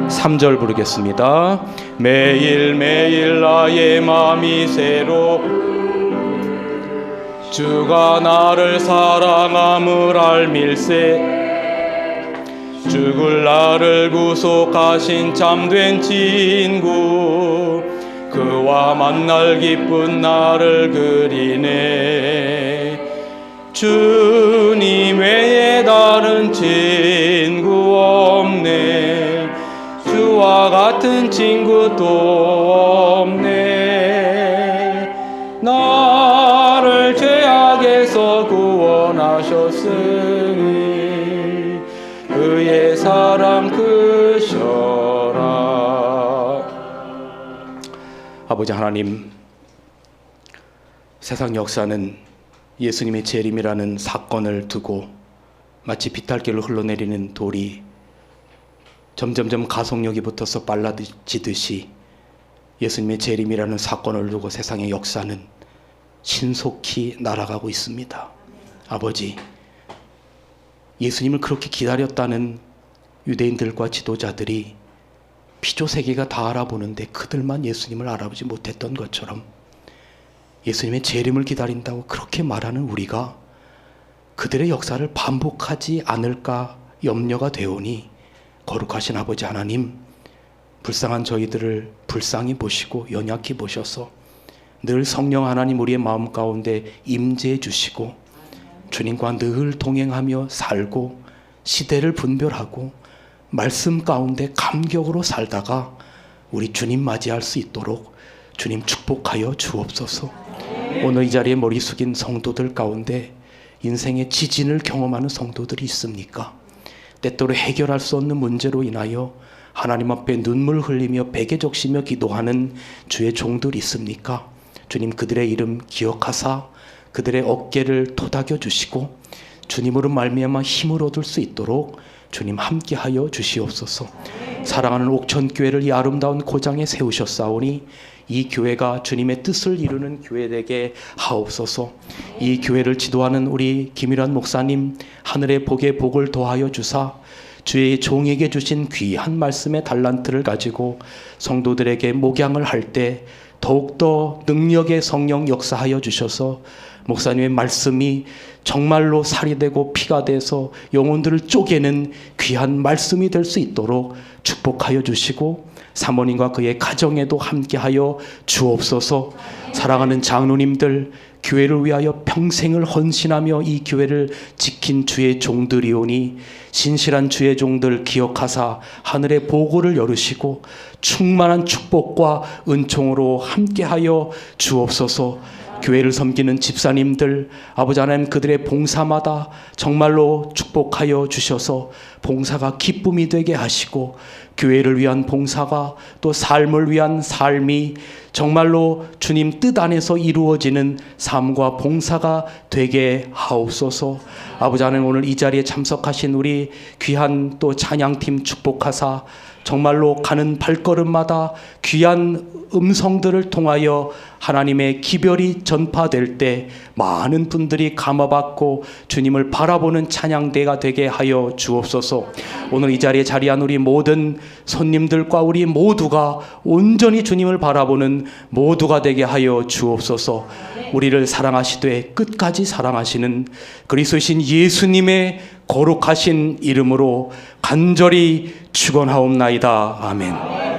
삼절 부르겠습니다. 매일매일 나의 마음이 새로 주가 나를 사랑함을 알밀세 죽을 나를 구속하신 참된 친구 그와 만날 기쁜 나를 그리네 주님 외에 다른 친구 없네 주와 같은 친구도 없네 나를 죄악에서 구원하셨으니 그의 사랑 크셔라. 아버지 하나님, 세상 역사는 예수님의 재림이라는 사건을 두고 마치 비탈길로 흘러내리는 돌이 점점점 가속력이 붙어서 빨라지듯이 예수님의 재림이라는 사건을 두고 세상의 역사는 신속히 날아가고 있습니다. 아버지, 예수님을 그렇게 기다렸다는 유대인들과 지도자들이 피조세계가 다 알아보는데 그들만 예수님을 알아보지 못했던 것처럼 예수님의 재림을 기다린다고 그렇게 말하는 우리가 그들의 역사를 반복하지 않을까 염려가 되오니 거룩하신 아버지 하나님, 불쌍한 저희들을 불쌍히 보시고 연약히 보셔서 늘 성령 하나님 우리의 마음 가운데 임재해 주시고 주님과 늘 동행하며 살고 시대를 분별하고 말씀 가운데 감격으로 살다가 우리 주님 맞이할 수 있도록 주님 축복하여 주옵소서. 오늘 이 자리에 머리 숙인 성도들 가운데 인생의 지진을 경험하는 성도들이 있습니까? 때때로 해결할 수 없는 문제로 인하여 하나님 앞에 눈물 흘리며 베개 적시며 기도하는 주의 종들이 있습니까? 주님 그들의 이름 기억하사 그들의 어깨를 토닥여 주시고 주님으로 말미암아 힘을 얻을 수 있도록 주님 함께하여 주시옵소서. 사랑하는 옥천교회를 이 아름다운 고장에 세우셨사오니 이 교회가 주님의 뜻을 이루는 교회 되게 하옵소서. 이 교회를 지도하는 우리 김일환 목사님 하늘의 복에 복을 더하여 주사 주의 종에게 주신 귀한 말씀의 달란트를 가지고 성도들에게 목양을 할 때 더욱더 능력의 성령 역사하여 주셔서 목사님의 말씀이 정말로 살이 되고 피가 돼서 영혼들을 쪼개는 귀한 말씀이 될 수 있도록 축복하여 주시고 사모님과 그의 가정에도 함께하여 주옵소서. 사랑하는 장로님들, 교회를 위하여 평생을 헌신하며 이 교회를 지킨 주의 종들이오니 신실한 주의 종들 기억하사 하늘의 보고를 열으시고 충만한 축복과 은총으로 함께하여 주옵소서. 교회를 섬기는 집사님들, 아버지 하나님 그들의 봉사마다 정말로 축복하여 주셔서 봉사가 기쁨이 되게 하시고 교회를 위한 봉사가 또 삶을 위한 삶이 정말로 주님 뜻 안에서 이루어지는 삶과 봉사가 되게 하옵소서. 아버지 하나님, 오늘 이 자리에 참석하신 우리 귀한 또 찬양팀 축복하사 정말로 가는 발걸음마다 귀한 음성들을 통하여 하나님의 기별이 전파될 때 많은 분들이 감화받고 주님을 바라보는 찬양대가 되게 하여 주옵소서. 오늘 이 자리에 자리한 우리 모든 손님들과 우리 모두가 온전히 주님을 바라보는 모두가 되게 하여 주옵소서. 우리를 사랑하시되 끝까지 사랑하시는 그리스도신 예수님의 거룩하신 이름으로 간절히 축원하옵나이다. 아멘.